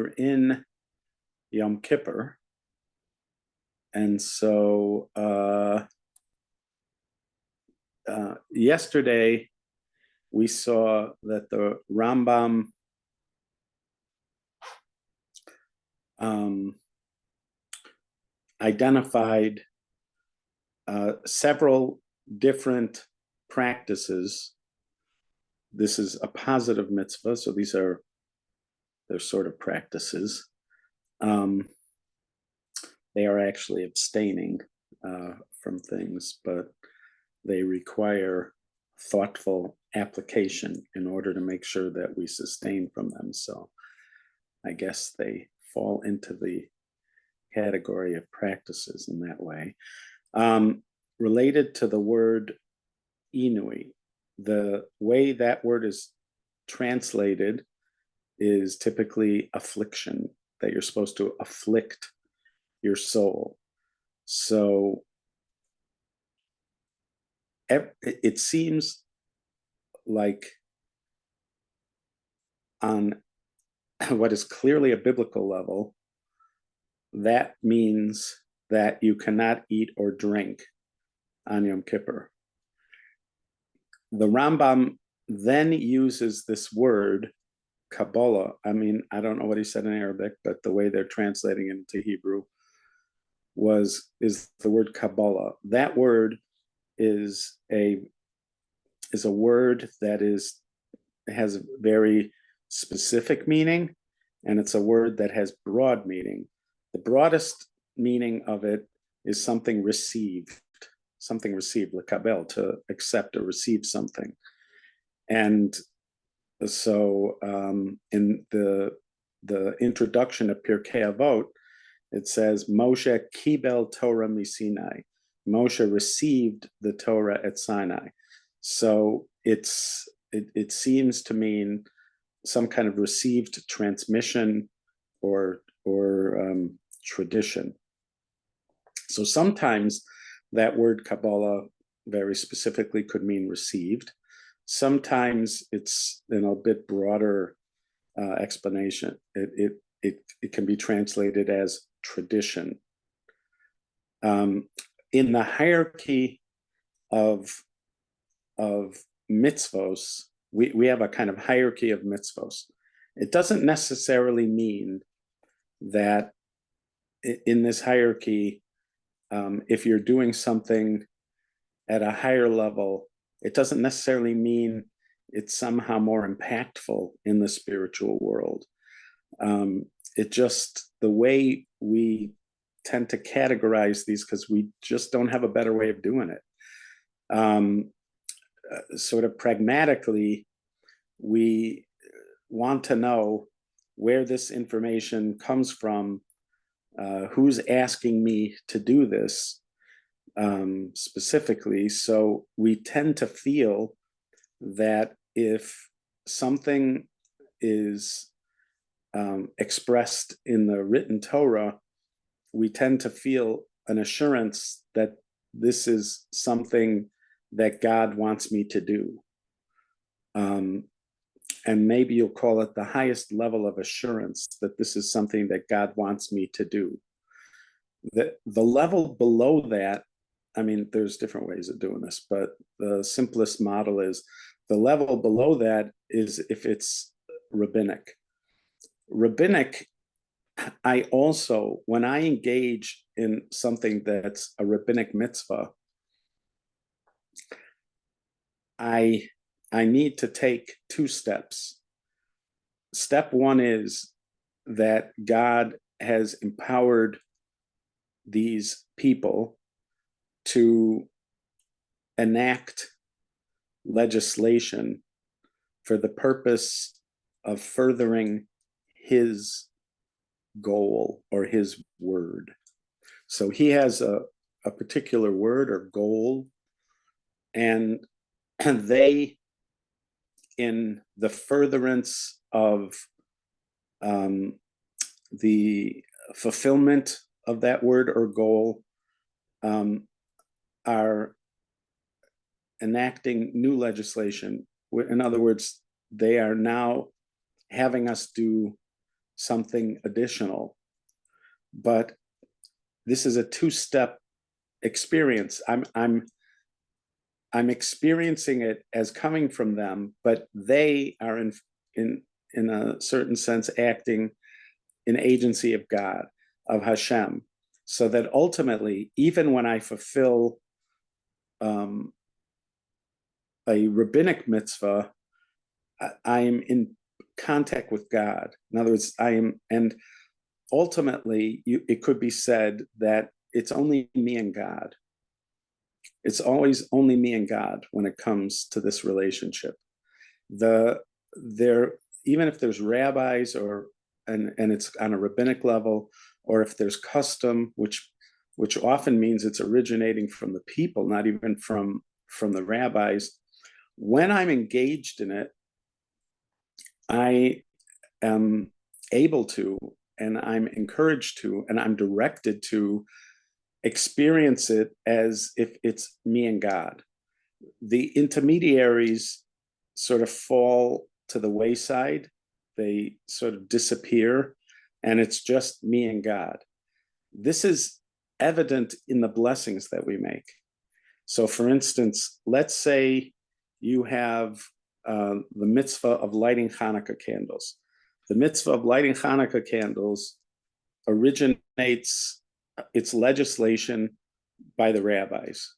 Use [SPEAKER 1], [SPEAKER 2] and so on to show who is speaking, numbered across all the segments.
[SPEAKER 1] we're in Yom Kippur, and so yesterday we saw that the Rambam identified several different practices. This is a positive mitzvah, so they're sort of practices. They are actually abstaining from things, but they require thoughtful application in order to make sure that we sustain from them. So I guess they fall into the category of practices in that way. Related to the word inui, the way that word is translated is typically affliction, that you're supposed to afflict your soul. So it seems like on what is clearly a biblical level, that means that you cannot eat or drink on Yom Kippur. The Rambam then uses this word, Kabbalah. I mean, I don't know what he said in Arabic, but the way they're translating it into Hebrew is the word Kabbalah. That word is a word that has a very specific meaning, and it's a word that has broad meaning. The broadest meaning of it is something received, lekabel, to accept or receive something. And so in the introduction of Pirkei Avot, it says, Moshe kibel Torah miSinai. Moshe received the Torah at Sinai. So it seems to mean some kind of received transmission or tradition. So sometimes that word Kabbalah very specifically could mean received. Sometimes it's in a bit broader explanation. It can be translated as tradition. In the hierarchy of mitzvos, we have a kind of hierarchy of mitzvos. It doesn't necessarily mean that in this hierarchy, if you're doing something at a higher level, it doesn't necessarily mean it's somehow more impactful in the spiritual world. It just, the way we tend to categorize these, because we just don't have a better way of doing it. Sort of pragmatically, we want to know where this information comes from, who's asking me to do this specifically. So we tend to feel that if something is expressed in the written Torah, we tend to feel an assurance that this is something that God wants me to do. And maybe you'll call it the highest level of assurance that this is something that God wants me to do. The level below that, I mean, there's different ways of doing this, but the simplest model is the level below that is if it's rabbinic. Rabbinic, I also, when I engage in something that's a rabbinic mitzvah, I need to take two steps. Step one is that God has empowered these people to enact legislation for the purpose of furthering his goal or his word. So he has a particular word or goal, and they, in the furtherance of the fulfillment of that word or goal, are enacting new legislation. In other words, they are now having us do something additional. But this is a two-step experience. I'm experiencing it as coming from them, but they are in a certain sense acting in agency of God, of Hashem, so that ultimately, even when I fulfill a rabbinic mitzvah, I am in contact with God. In other words, and ultimately, it could be said that it's only me and God. It's always only me and God when it comes to this relationship. Even if there's rabbis and it's on a rabbinic level, or if there's custom, which often means it's originating from the people, not even from the rabbis. When I'm engaged in it, I am able to, and I'm encouraged to, and I'm directed to experience it as if it's me and God. The intermediaries sort of fall to the wayside. They sort of disappear, and it's just me and God. This is evident in the blessings that we make. So, for instance, let's say you have the mitzvah of lighting Hanukkah candles. The mitzvah of lighting Hanukkah candles originates its legislation by the rabbis.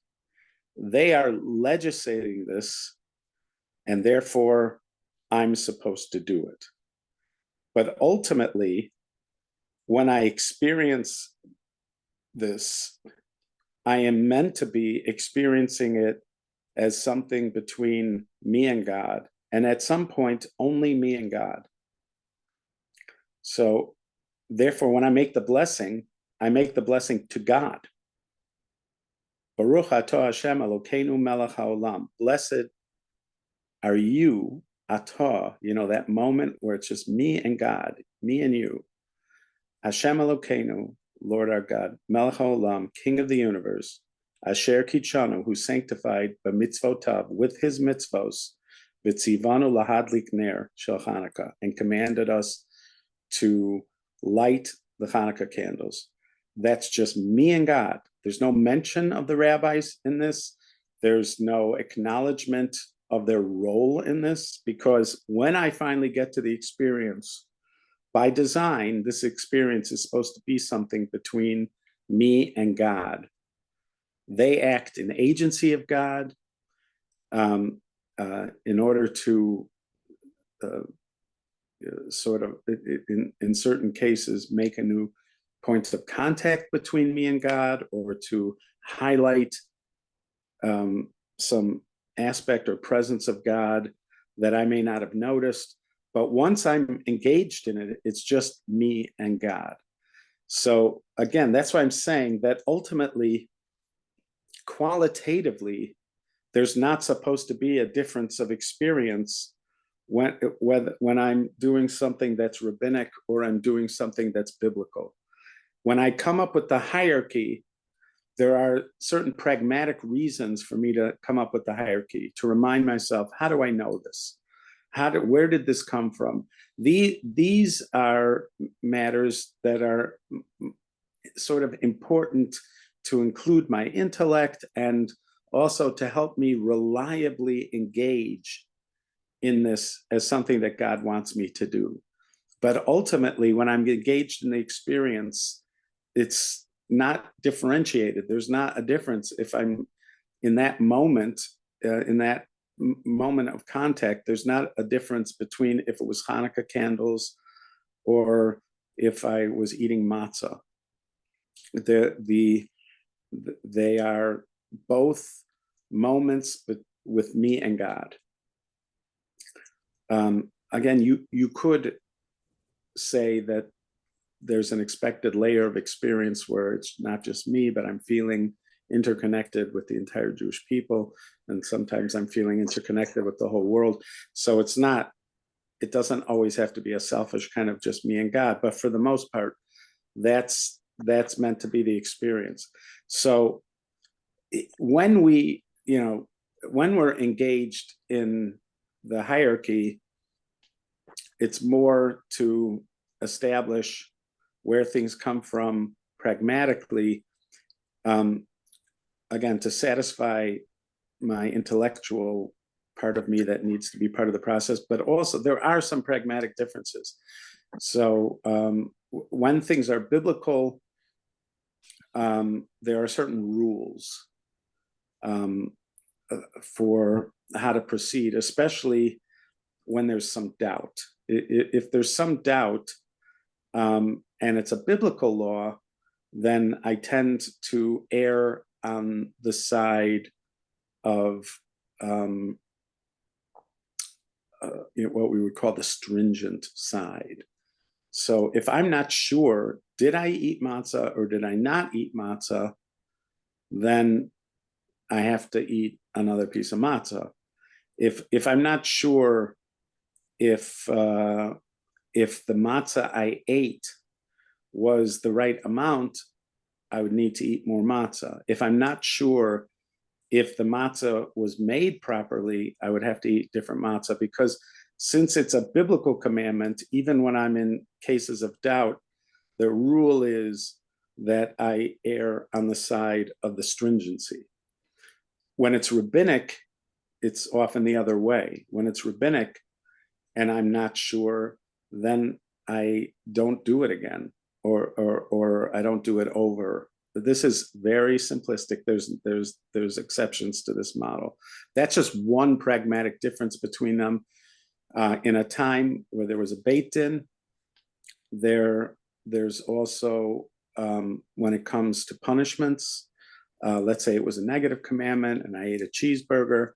[SPEAKER 1] They are legislating this, and therefore I'm supposed to do it. But ultimately, when I experience this, I am meant to be experiencing it as something between me and God, and at some point, only me and God. So, therefore, when I make the blessing to God. Baruch atah Hashem Elokeinu melech haolam. Blessed are you, atah, that moment where it's just me and God, me and you. Hashem Elokeinu, Lord our God, melech haolam, King of the universe, asher kitshanu, who sanctified b'mitzvotav, with his mitzvos, v'tzivanu lahadlik ner shel Hanukkah, and commanded us to light the Hanukkah candles. That's just me and God. There's no mention of the rabbis in this. There's no acknowledgement of their role in this, because when I finally get to the experience, by design, this experience is supposed to be something between me and God. They act in agency of God in order to sort of, in certain cases, make a new points of contact between me and God, or to highlight some aspect or presence of God that I may not have noticed. But once I'm engaged in it, it's just me and God. So again, that's why I'm saying that ultimately, qualitatively, there's not supposed to be a difference of experience when I'm doing something that's rabbinic or I'm doing something that's biblical. When I come up with the hierarchy, there are certain pragmatic reasons for me to come up with the hierarchy, to remind myself, how do I know this? Where did this come from? These are matters that are sort of important to include my intellect, and also to help me reliably engage in this as something that God wants me to do. But ultimately, when I'm engaged in the experience, it's not differentiated. There's not a difference if I'm in that moment, moment of contact. There's not a difference between if it was Hanukkah candles or if I was eating matzah. They are both moments with me and God. Again, you could say that there's an expected layer of experience where it's not just me, but I'm feeling interconnected with the entire Jewish people, and sometimes I'm feeling interconnected with the whole world. So it doesn't always have to be a selfish kind of just me and God, but for the most part, that's meant to be the experience. So when we're engaged in the hierarchy, it's more to establish where things come from pragmatically, again, to satisfy my intellectual part of me that needs to be part of the process, but also there are some pragmatic differences. So when things are biblical, there are certain rules for how to proceed, especially when there's some doubt. If there's some doubt and it's a biblical law, then I tend to err on the side of what we would call the stringent side. So if I'm not sure, did I eat matzah or did I not eat matzah, then I have to eat another piece of matzah. If I'm not sure if the matzah I ate was the right amount, I would need to eat more matzah. If I'm not sure if the matzah was made properly, I would have to eat different matzah, because since it's a biblical commandment, even when I'm in cases of doubt, the rule is that I err on the side of the stringency. When it's rabbinic, it's often the other way. When it's rabbinic and I'm not sure, then I don't do it again, or I don't do it over. This is very simplistic. There's exceptions to this model. That's just one pragmatic difference between them. In a time where there was a Beit Din, there's also, when it comes to punishments, let's say it was a negative commandment and I ate a cheeseburger.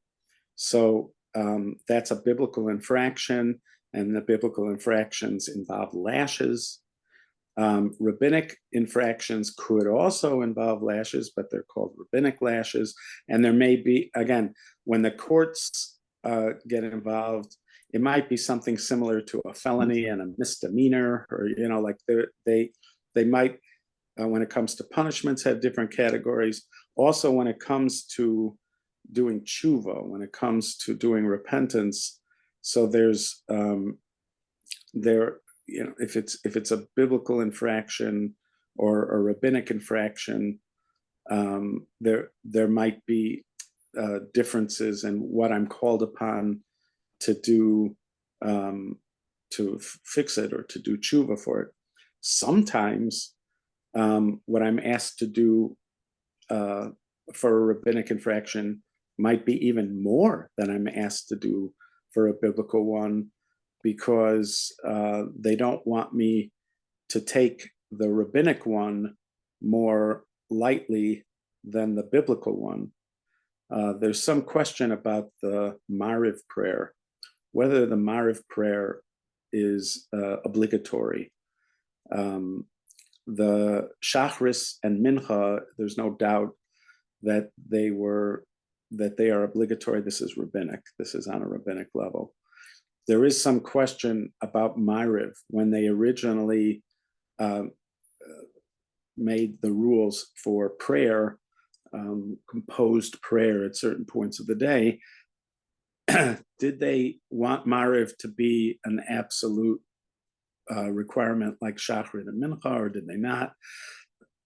[SPEAKER 1] So that's a biblical infraction, and the biblical infractions involve lashes. Rabbinic infractions could also involve lashes, but they're called rabbinic lashes. And there may be, again, when the courts get involved, it might be something similar to a felony and a misdemeanor, or, like they might, when it comes to punishments, have different categories. Also, when it comes to doing tshuva, when it comes to doing repentance, so there's if it's a biblical infraction or a rabbinic infraction, there might be differences in what I'm called upon to do, to fix it or to do tshuva for it. Sometimes what I'm asked to do for a rabbinic infraction might be even more than I'm asked to do for a biblical one, because they don't want me to take the rabbinic one more lightly than the biblical one. There's some question about the Mariv prayer, whether the Mariv prayer is obligatory. The Shachris and Mincha, there's no doubt that they are obligatory. This is rabbinic. This is on a rabbinic level. There is some question about Mariv when they originally made the rules for prayer, composed prayer at certain points of the day. Did they want Mariv to be an absolute requirement like Shachrit and Mincha, or did they not?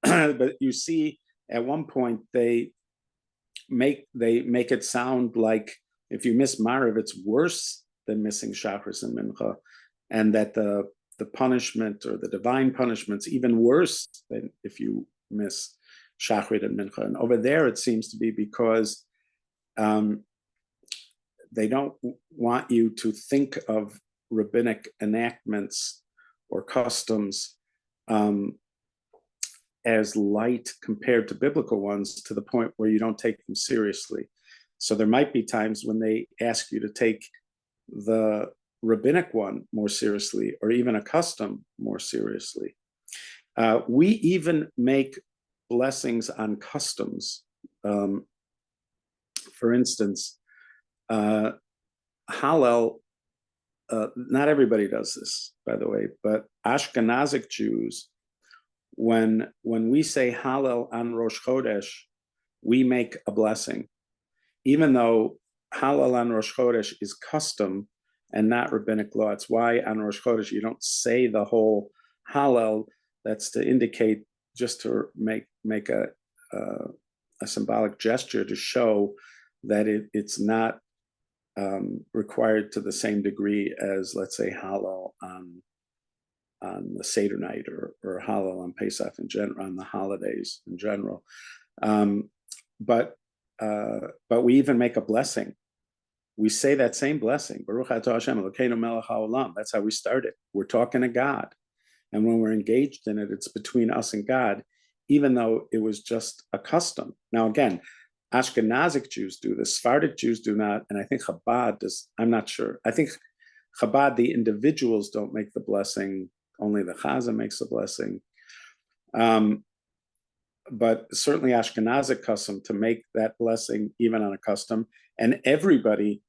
[SPEAKER 1] But you see, at one point they make it sound like if you miss Mariv, it's worse than missing Shachris and Mincha, and that the punishment or the divine punishment's even worse than if you miss Shachrit and Mincha. And over there, it seems to be because they don't want you to think of rabbinic enactments or customs as light compared to biblical ones, to the point where you don't take them seriously. So there might be times when they ask you to take the rabbinic one more seriously, or even a custom more seriously. We even make blessings on customs. For instance, Hallel, not everybody does this, by the way, but Ashkenazic Jews, when we say Hallel on Rosh Chodesh, we make a blessing. Even though Hallel on Rosh Chodesh is custom and not rabbinic law. It's why on Rosh Chodesh you don't say the whole Hallel. That's to indicate, just to make a symbolic gesture to show that it's not required to the same degree as, let's say, Hallel on the Seder night, or Hallel on Pesach in general, on the holidays in general. But we even make a blessing. We say that same blessing, Baruch atah Hashem Elokeinu melech haolam. That's how we start it. We're talking to God. And when we're engaged in it, it's between us and God, even though it was just a custom. Now, again, Ashkenazic Jews do this, Sephardic Jews do not, and I think Chabad does. I'm not sure. I think Chabad, the individuals don't make the blessing, only the Chazan makes the blessing. But certainly Ashkenazic custom to make that blessing even on a custom, and everybody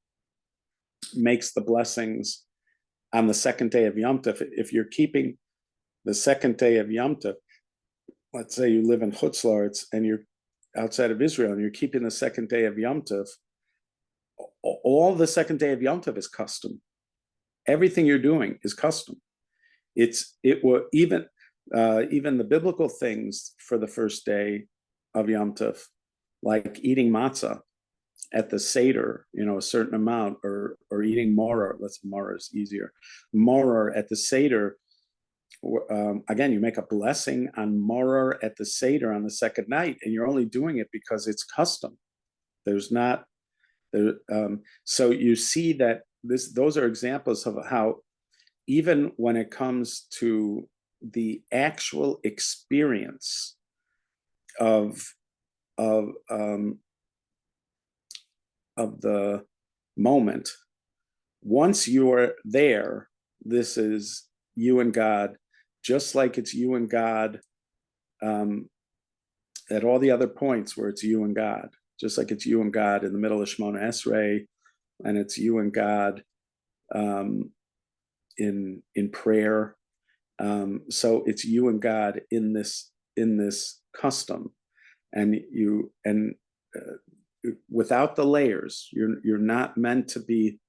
[SPEAKER 1] makes the blessings on the second day of Yom Tov. If you're keeping the second day of Yom Tov, let's say you live in Chutz La'aretz and you're outside of Israel and you're keeping the second day of Yom Tov, all the second day of Yom Tov is custom. Everything you're doing is custom. It will even the biblical things for the first day of Yom Tov, like eating matzah at the Seder, a certain amount, or eating maror. Maror is easier. Maror at the Seder. Again, you make a blessing on maror at the Seder on the second night, and you're only doing it because it's custom. There's not there. So you see that those are examples of how, even when it comes to the actual experience of the moment, once you're there, this is you and God, just like it's you and God at all the other points where it's you and God, just like it's you and God in the middle of Shemona Esrei, and it's you and God in prayer. So it's you and God in this custom, and without the layers, you're not meant to be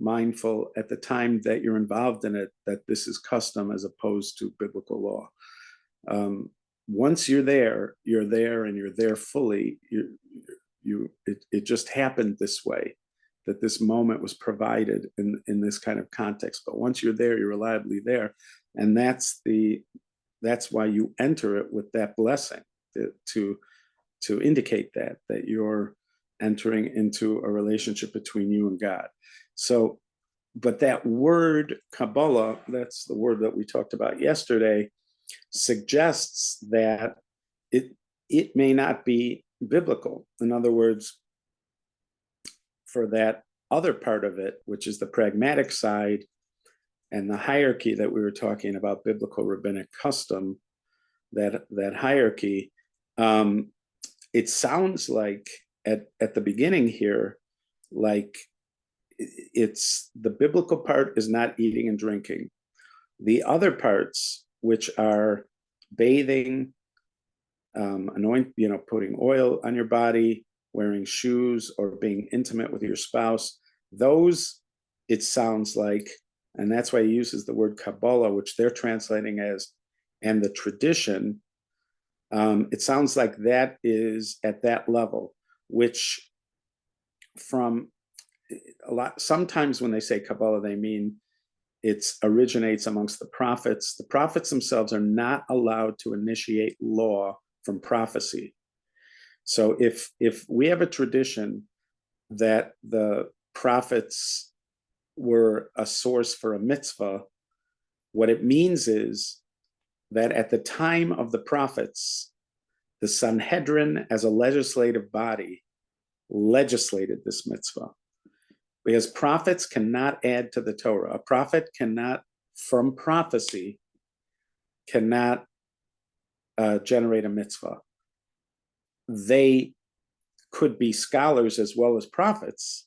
[SPEAKER 1] mindful at the time that you're involved in it that this is custom as opposed to biblical law. Once you're there, and you're there fully. It just happened this way, that this moment was provided in this kind of context. But once you're there, you're reliably there, and that's why you enter it with that blessing, to indicate that you're entering into a relationship between you and God. So, but that word Kabbalah, that's the word that we talked about yesterday, suggests that it may not be biblical. In other words, for that other part of it, which is the pragmatic side and the hierarchy that we were talking about, biblical rabbinic custom, that hierarchy, it sounds like at the beginning here, like it's the biblical part is not eating and drinking. The other parts, which are bathing, putting oil on your body, wearing shoes, or being intimate with your spouse, those, it sounds like, and that's why he uses the word Kabbalah, which they're translating as, and the tradition, it sounds like that is at that level, which sometimes when they say Kabbalah, they mean it originates amongst the prophets. The prophets themselves are not allowed to initiate law from prophecy. So if we have a tradition that the prophets were a source for a mitzvah, what it means is that at the time of the prophets, the Sanhedrin as a legislative body legislated this mitzvah. Because prophets cannot add to the Torah. A prophet cannot, from prophecy, cannot generate a mitzvah. They could be scholars as well as prophets,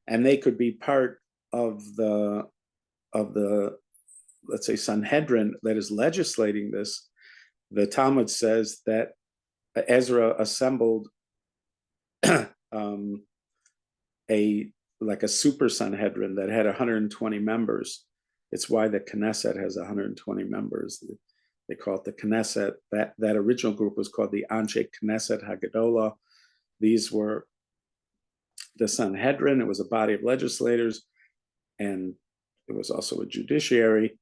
[SPEAKER 1] and they could be part of the let's say Sanhedrin that is legislating this. The Talmud says that Ezra assembled a like a super Sanhedrin that had 120 members. It's why the Knesset has 120 members. They call it the Knesset. That original group was called the Anshe Knesset Hagadola. These were the Sanhedrin. It was a body of legislators, and it was also a judiciary.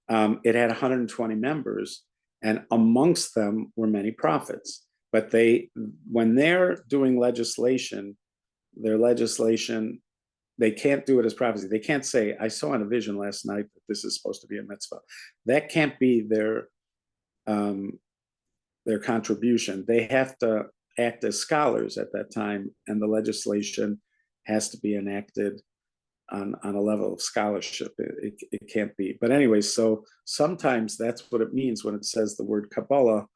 [SPEAKER 1] It had 120 members, and amongst them were many prophets. But when they're doing legislation, their legislation, they can't do it as prophecy. They can't say, I saw in a vision last night that this is supposed to be a mitzvah. That can't be their contribution. They have to act as scholars at that time, and the legislation has to be enacted on a level of scholarship. It can't be. But anyway, so sometimes that's what it means when it says the word Kabbalah.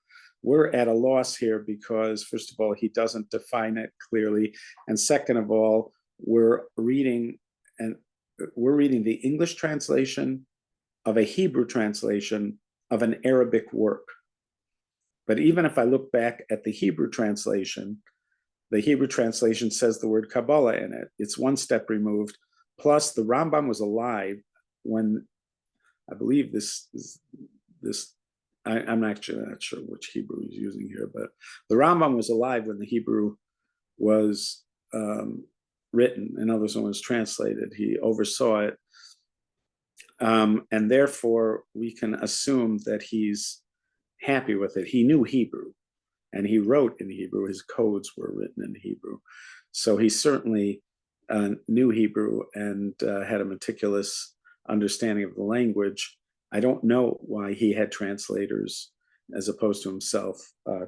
[SPEAKER 1] We're at a loss here because, first of all, he doesn't define it clearly. And second of all, we're reading the English translation of a Hebrew translation of an Arabic work. But even if I look back at the Hebrew translation says the word Kabbalah in it. It's one step removed. Plus, the Rambam was alive when, I believe I'm actually not sure which Hebrew he's using here, but the Rambam was alive when the Hebrew was written. In other words, when it was translated, he oversaw it. And therefore, we can assume that he's happy with it. He knew Hebrew, and he wrote in Hebrew. His codes were written in Hebrew. So he certainly knew Hebrew and had a meticulous understanding of the language. I don't know why he had translators as opposed to himself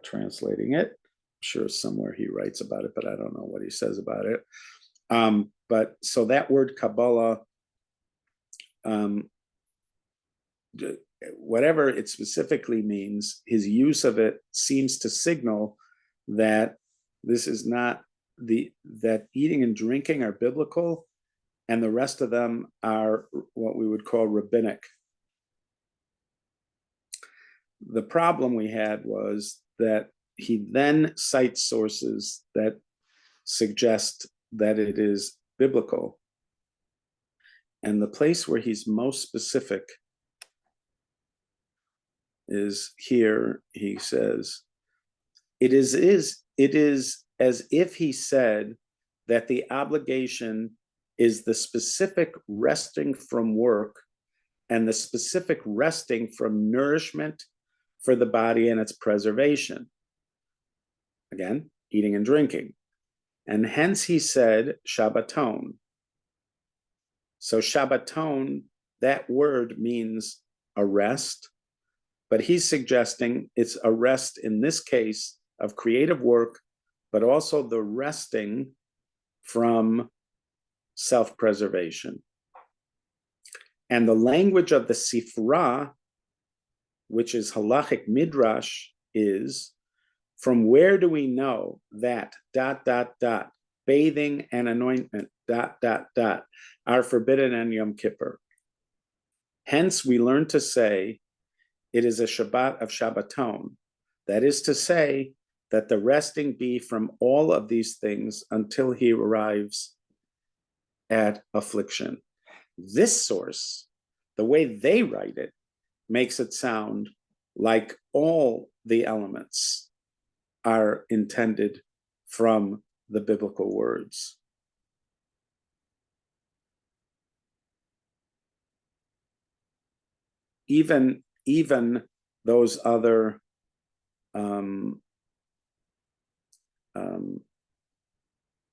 [SPEAKER 1] translating it. I'm sure somewhere he writes about it, but I don't know what he says about it. But so that word Kabbalah, whatever it specifically means, his use of it seems to signal that this is not that eating and drinking are biblical, and the rest of them are what we would call rabbinic. The problem we had was that he then cites sources that suggest that it is biblical. And the place where he's most specific is here. He says, it is as if he said that the obligation is the specific resting from work and the specific resting from nourishment for the body and its preservation. Again, eating and drinking. And hence he said Shabbaton. So Shabbaton, that word means a rest, but he's suggesting it's a rest in this case of creative work, but also the resting from self-preservation. And the language of the Sifra, which is halachic midrash, is, from where do we know that ... bathing and anointment ... are forbidden on Yom Kippur? Hence, we learn to say it is a Shabbat of Shabbaton. That is to say that the resting be from all of these things until he arrives at affliction. This source, the way they write it, makes it sound like all the elements are intended from the biblical words. Even those other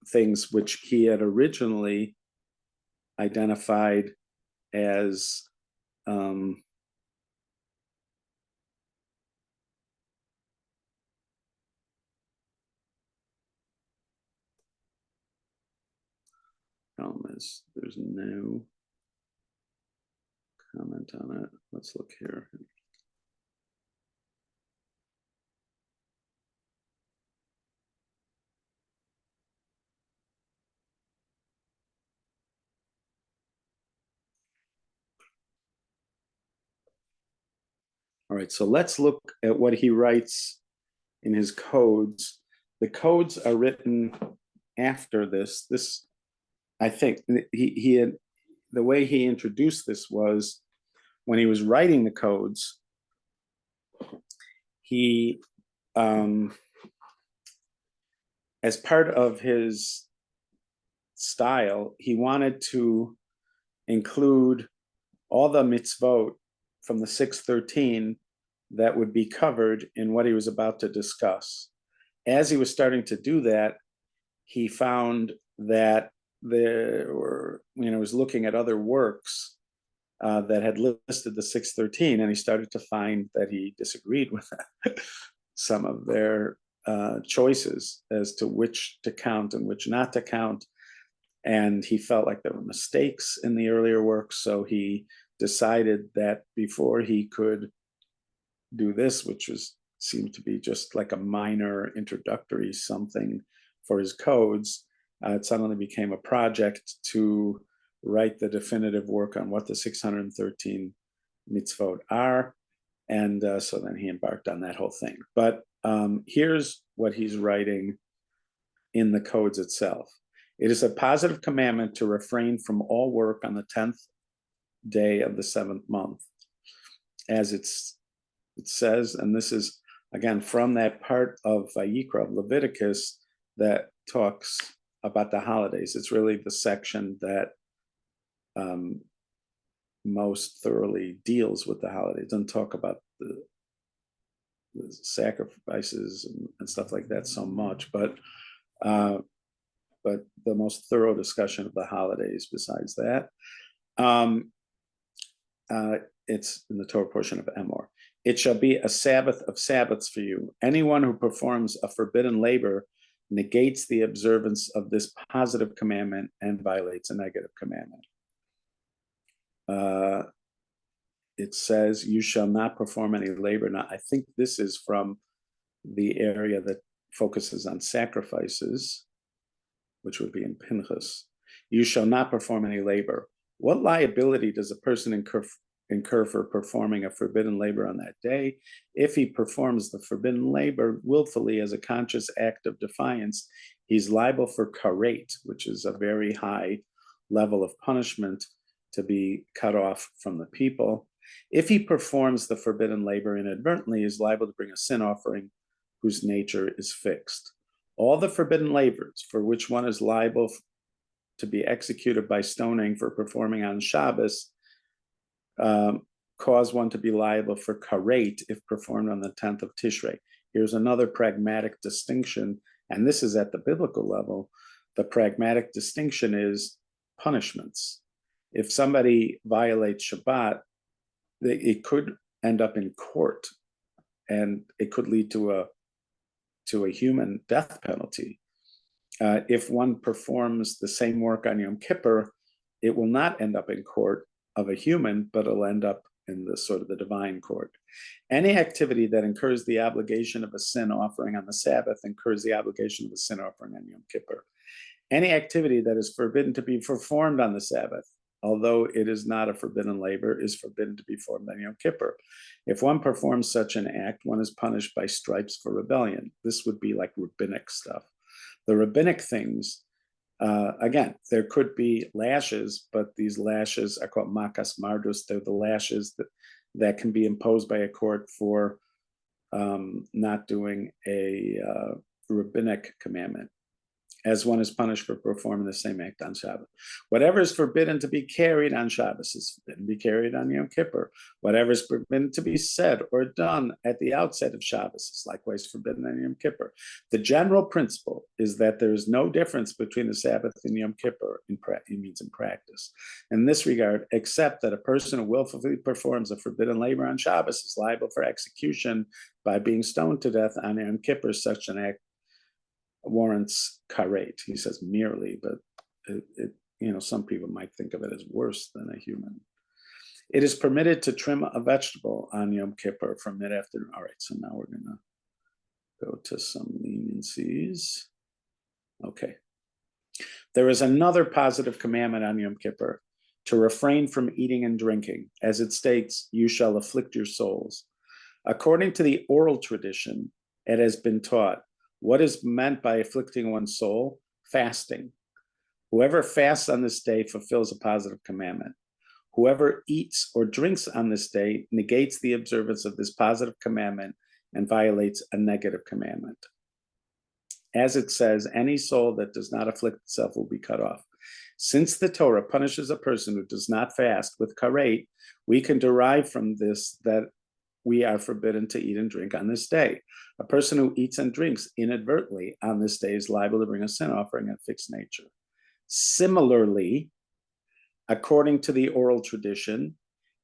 [SPEAKER 1] things which he had originally identified as there's no comment on it. Let's look here. All right, so let's look at what he writes in his codes. The codes are written after this. I think he had, the way he introduced this was when he was writing the codes, he, as part of his style, he wanted to include all the mitzvot from the 613 that would be covered in what he was about to discuss. As he was starting to do that, he found that there were, was looking at other works that had listed the 613, and he started to find that he disagreed with some of their choices as to which to count and which not to count. And he felt like there were mistakes in the earlier works, so he decided that before he could do this, which seemed to be just like a minor introductory something for his codes, it suddenly became a project to write the definitive work on what the 613 mitzvot are. And so then he embarked on that whole thing. But here's what he's writing in the codes itself. It is a positive commandment to refrain from all work on the 10th day of the 7th month, as it says, and this is again from that part of Vayikra, of Leviticus, that talks about the holidays. It's really the section that most thoroughly deals with the holidays. It doesn't talk about the sacrifices and stuff like that so much, but the most thorough discussion of the holidays besides that, it's in the Torah portion of Emor. It shall be a Sabbath of Sabbaths for you. Anyone who performs a forbidden labor negates the observance of this positive commandment and violates a negative commandment. It says, you shall not perform any labor. Now, I think this is from the area that focuses on sacrifices, which would be in Pinchas. You shall not perform any labor. What liability does a person incur for performing a forbidden labor on that day? If he performs the forbidden labor willfully as a conscious act of defiance, he's liable for karet, which is a very high level of punishment, to be cut off from the people. If he performs the forbidden labor inadvertently, he's liable to bring a sin offering whose nature is fixed. All the forbidden labors for which one is liable to be executed by stoning for performing on Shabbos cause one to be liable for karet if performed on the 10th of Tishrei. Here's another pragmatic distinction, and this is at the biblical level. The pragmatic distinction is punishments. If somebody violates Shabbat, it could end up in court, and it could lead to a human death penalty. If one performs the same work on Yom Kippur, it will not end up in court of a human, but it'll end up in the sort of the divine court. Any activity that incurs the obligation of a sin offering on the Sabbath incurs the obligation of a sin offering on Yom Kippur. Any activity that is forbidden to be performed on the Sabbath, although it is not a forbidden labor, is forbidden to be performed on Yom Kippur. If one performs such an act, one is punished by stripes for rebellion. This would be like rabbinic stuff. The rabbinic things, again, there could be lashes, but these lashes are called makas mardus. They're the lashes that can be imposed by a court for not doing a rabbinic commandment, as one is punished for performing the same act on Shabbos. Whatever is forbidden to be carried on Shabbos is forbidden to be carried on Yom Kippur. Whatever is forbidden to be said or done at the outset of Shabbos is likewise forbidden on Yom Kippur. The general principle is that there is no difference between the Sabbath and Yom Kippur in practice. In this regard, except that a person who willfully performs a forbidden labor on Shabbos is liable for execution by being stoned to death on Yom Kippur. Such an act warrants karet. He says merely, but some people might think of it as worse than a human. It is permitted to trim a vegetable on Yom Kippur from mid-afternoon. All right, so now we're going to go to some leniencies. Okay. There is another positive commandment on Yom Kippur, to refrain from eating and drinking. As it states, you shall afflict your souls. According to the oral tradition, it has been taught what is meant by afflicting one's soul? Fasting. Whoever fasts on this day fulfills a positive commandment. Whoever eats or drinks on this day negates the observance of this positive commandment and violates a negative commandment. As it says, any soul that does not afflict itself will be cut off. Since the Torah punishes a person who does not fast with karet, we can derive from this that we are forbidden to eat and drink on this day. A person who eats and drinks inadvertently on this day is liable to bring a sin offering of fixed nature. Similarly, according to the oral tradition,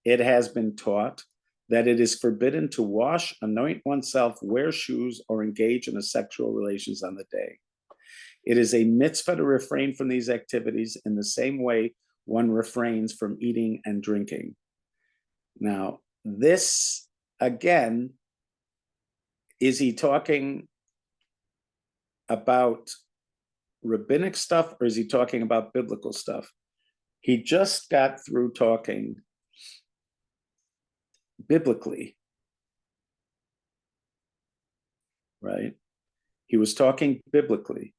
[SPEAKER 1] it has been taught that it is forbidden to wash, anoint oneself, wear shoes, or engage in sexual relations on the day. It is a mitzvah to refrain from these activities in the same way one refrains from eating and drinking. Now, this, again, is he talking about rabbinic stuff or is he talking about biblical stuff? He just got through talking biblically, right? He was talking biblically.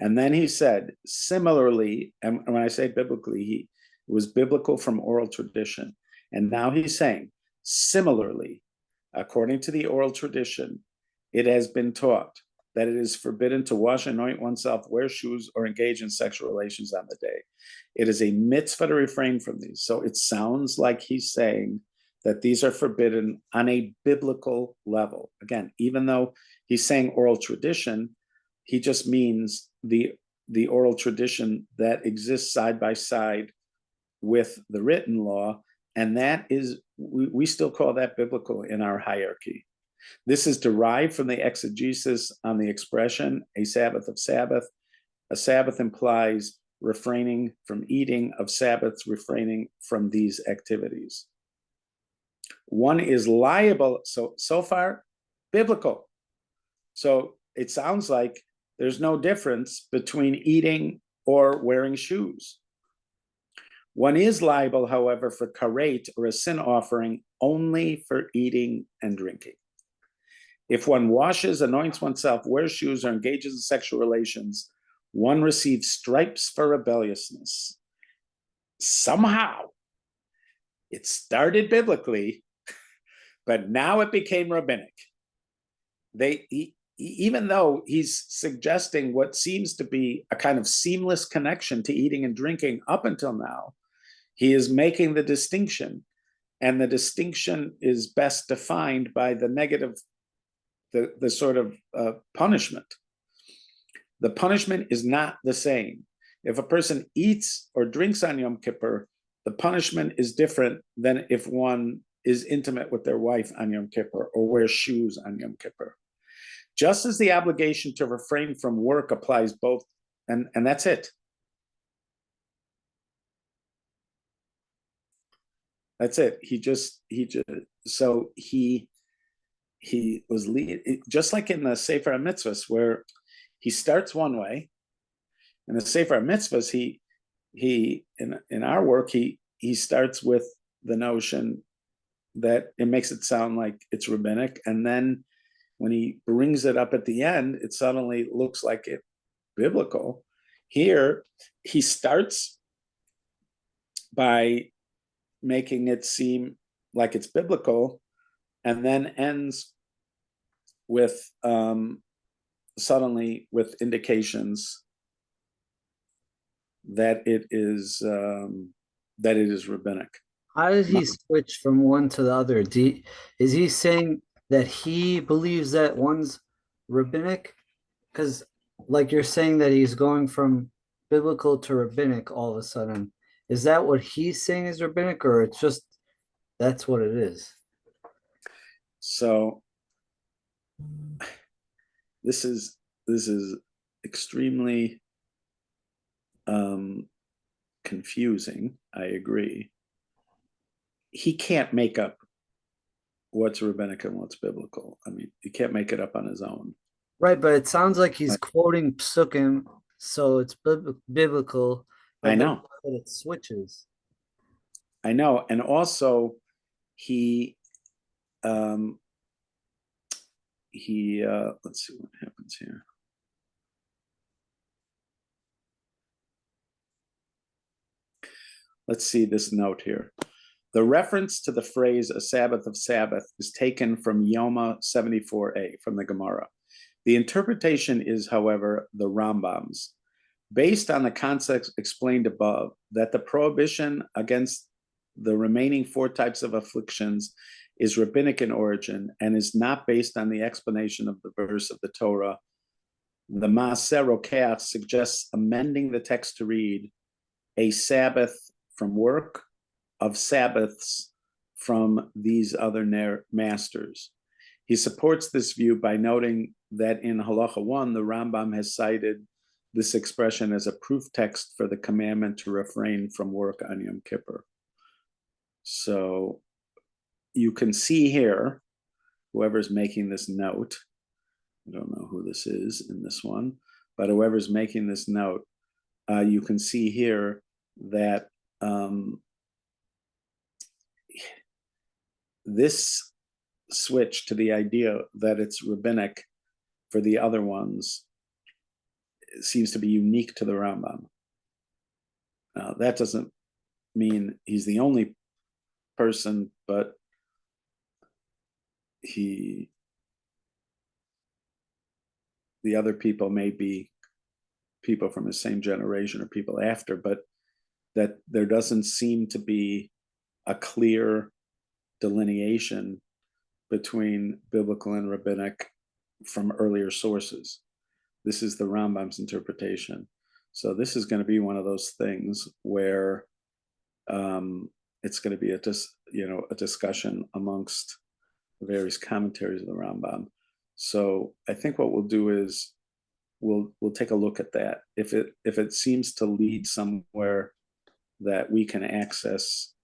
[SPEAKER 1] And then he said, similarly, and when I say biblically, it was biblical from oral tradition. And now he's saying, similarly, according to the oral tradition, it has been taught that it is forbidden to wash, anoint oneself, wear shoes, or engage in sexual relations on the day. It is a mitzvah to refrain from these. So it sounds like he's saying that these are forbidden on a biblical level. Again, even though he's saying oral tradition, he just means the oral tradition that exists side by side with the written law, and that is, we still call that biblical in our hierarchy. This is derived from the exegesis on the expression, a Sabbath of Sabbath. A Sabbath implies refraining from eating, of Sabbaths refraining from these activities. One is liable, so far, biblical. So it sounds like there's no difference between eating or wearing shoes. One is liable, however, for karet or a sin offering only for eating and drinking. If one washes, anoints oneself, wears shoes, or engages in sexual relations, one receives stripes for rebelliousness. Somehow, it started biblically, but now it became rabbinic. Even though he's suggesting what seems to be a kind of seamless connection to eating and drinking up until now, he is making the distinction, and the distinction is best defined by the negative, the sort of punishment. The punishment is not the same. If a person eats or drinks on Yom Kippur, the punishment is different than if one is intimate with their wife on Yom Kippur or wears shoes on Yom Kippur. Just as the obligation to refrain from work applies both, and that's it. That's it. He was just like in the Sefer HaMitzvos, where he starts one way. In the Sefer HaMitzvos, he in our work, he starts with the notion that it makes it sound like it's rabbinic, and then when he brings it up at the end, it suddenly looks like it's biblical. Here, he starts by making it seem like it's biblical, and then ends with suddenly with indications that it is rabbinic.
[SPEAKER 2] How did he switch from one to the other? Is he saying that he believes that one's rabbinic? Because, like, you're saying that he's going from biblical to rabbinic all of a sudden. Is that what he's saying is rabbinic, or it's just that's what it is?
[SPEAKER 1] So this is extremely confusing. I agree. He can't make up what's rabbinic and what's biblical. I mean, he can't make it up on his own.
[SPEAKER 2] Right, but it sounds like he's quoting psukim, so it's biblical.
[SPEAKER 1] I know.
[SPEAKER 2] But it switches.
[SPEAKER 1] I know, and also he let's see what happens here. let's see this note here. The reference to the phrase "a Sabbath of Sabbath" is taken from Yoma 74a from the Gemara. The interpretation is, however, the Rambam's. Based on the concepts explained above, that the prohibition against the remaining 4 types of afflictions is rabbinic in origin and is not based on the explanation of the verse of the Torah, the Maaser Rokeach suggests amending the text to read, "a Sabbath from work, of Sabbaths from these other masters." He supports this view by noting that in Halacha 1, the Rambam has cited this expression as a proof text for the commandment to refrain from work on Yom Kippur. So you can see here, whoever's making this note, I don't know who this is in this one, but whoever's making this note, you can see here that this switch to the idea that it's rabbinic for the other ones seems to be unique to the Rambam. That doesn't mean he's the only person, but the other people may be people from the same generation or people after, but that there doesn't seem to be a clear delineation between biblical and rabbinic from earlier sources. This is the Rambam's interpretation. So this is going to be one of those things where it's going to be a discussion amongst the various commentaries of the Rambam. So I think what we'll do is we'll take a look at that. If it seems to lead somewhere that we can access,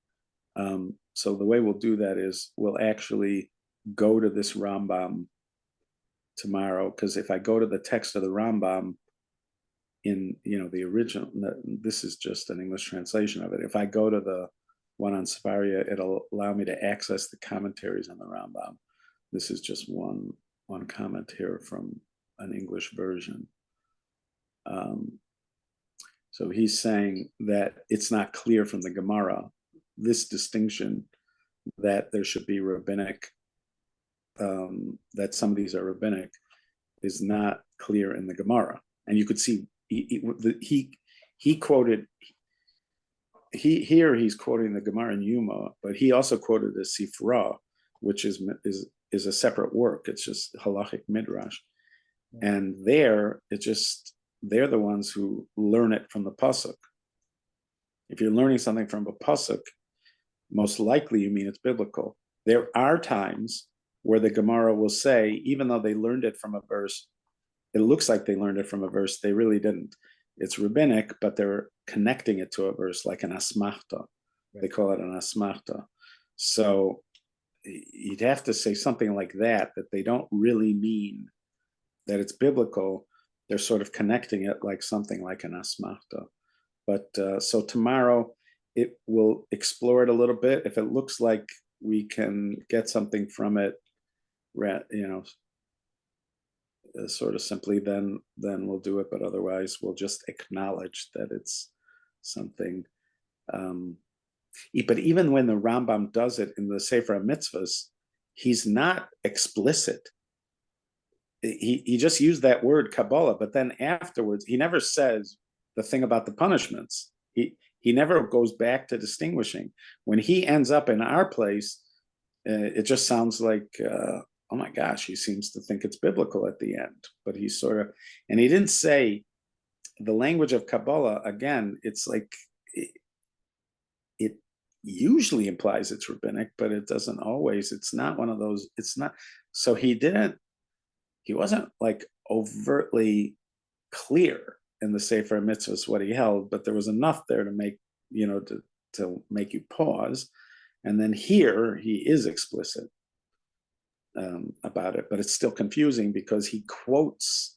[SPEAKER 1] so the way we'll do that is we'll actually go to this Rambam tomorrow, because if I go to the text of the Rambam in the original, this is just an English translation of it. If I go to the one on Sefaria, it'll allow me to access the commentaries on the Rambam. This is just one comment here from an English version. So he's saying that it's not clear from the Gemara, this distinction that there should be rabbinic, that some of these are rabbinic, is not clear in the Gemara. And you could see he quoted, he's quoting the Gemara in Yuma, but he also quoted the Sifra, which is a separate work. It's just halachic midrash, and they're the ones who learn it from the pasuk. If you're learning something from a pasuk, most likely you mean it's biblical. There are times where the Gemara will say, even though they learned it from a verse, it looks like they learned it from a verse, they really didn't. It's rabbinic, but they're connecting it to a verse, like an asmachta. Right. They call it an asmachta. So you'd have to say something like that they don't really mean that it's biblical. They're sort of connecting it like something like an asmachta. But so tomorrow it will explore it a little bit. If it looks like we can get something from it, sort of simply, then we'll do it. But otherwise, we'll just acknowledge that it's something. But even when the Rambam does it in the Sefer Mitzvahs, he's not explicit. He just used that word Kabbalah, but then afterwards, he never says the thing about the punishments. He never goes back to distinguishing. When he ends up in our place, it just sounds like, oh my gosh, he seems to think it's biblical at the end. But he sort of, and he didn't say the language of Kabbalah, again, it's like, it usually implies it's rabbinic, but it doesn't always. It's not one of those, it's not. So he wasn't like overtly clear in the Sefer Mitzvahs what he held, but there was enough there to make, to make you pause. And then here he is explicit about it, but it's still confusing because he quotes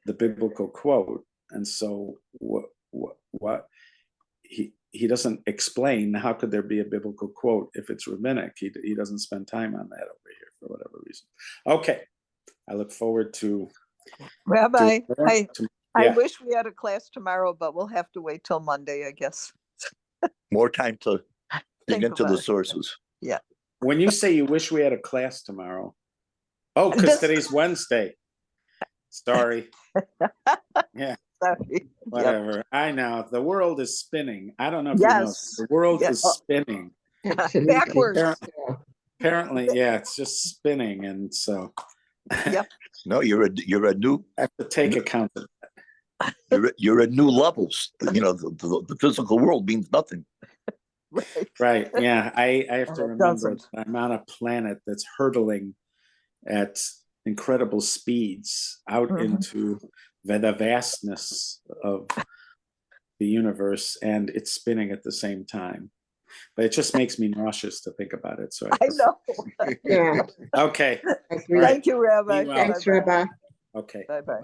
[SPEAKER 1] the biblical quote. And so what he doesn't explain how could there be a biblical quote if it's rabbinic. He doesn't spend time on that over here for whatever reason. Okay. I look forward to
[SPEAKER 3] Rabbi. I wish we had a class tomorrow, but we'll have to wait till Monday, I guess. More time to dig
[SPEAKER 4] Think
[SPEAKER 3] into
[SPEAKER 4] about
[SPEAKER 3] the
[SPEAKER 4] it.
[SPEAKER 3] sources.
[SPEAKER 1] When you say you wish we had a class tomorrow, oh, because
[SPEAKER 4] This-
[SPEAKER 1] today's Wednesday. Sorry. Yeah,
[SPEAKER 4] Sorry. Yep.
[SPEAKER 1] whatever. I know the world is spinning. I don't know if you know,
[SPEAKER 4] Yes.
[SPEAKER 1] the world
[SPEAKER 4] Yeah.
[SPEAKER 1] is spinning.
[SPEAKER 5] Absolutely.
[SPEAKER 4] Backwards.
[SPEAKER 5] Yeah.
[SPEAKER 1] Apparently, yeah, it's just spinning, and so
[SPEAKER 4] Yep.
[SPEAKER 3] No, you're a new
[SPEAKER 1] I have to take account of
[SPEAKER 3] you're at new levels. You know, the physical world means nothing.
[SPEAKER 4] Right.
[SPEAKER 1] right. Yeah, I have
[SPEAKER 4] And
[SPEAKER 1] to
[SPEAKER 4] it
[SPEAKER 1] remember
[SPEAKER 4] doesn't.
[SPEAKER 1] that I'm on a planet that's hurtling at incredible speeds out
[SPEAKER 4] Mhm.
[SPEAKER 1] into the vastness of the universe, and it's spinning at the same time. But it just makes me nauseous to think about it. So
[SPEAKER 4] I know.
[SPEAKER 5] Yeah.
[SPEAKER 1] Okay.
[SPEAKER 5] I agree.
[SPEAKER 1] All right.
[SPEAKER 4] Thank you, Rabbi.
[SPEAKER 1] Meanwhile-
[SPEAKER 5] Thanks, Rabbi.
[SPEAKER 1] Okay.
[SPEAKER 4] Bye-bye.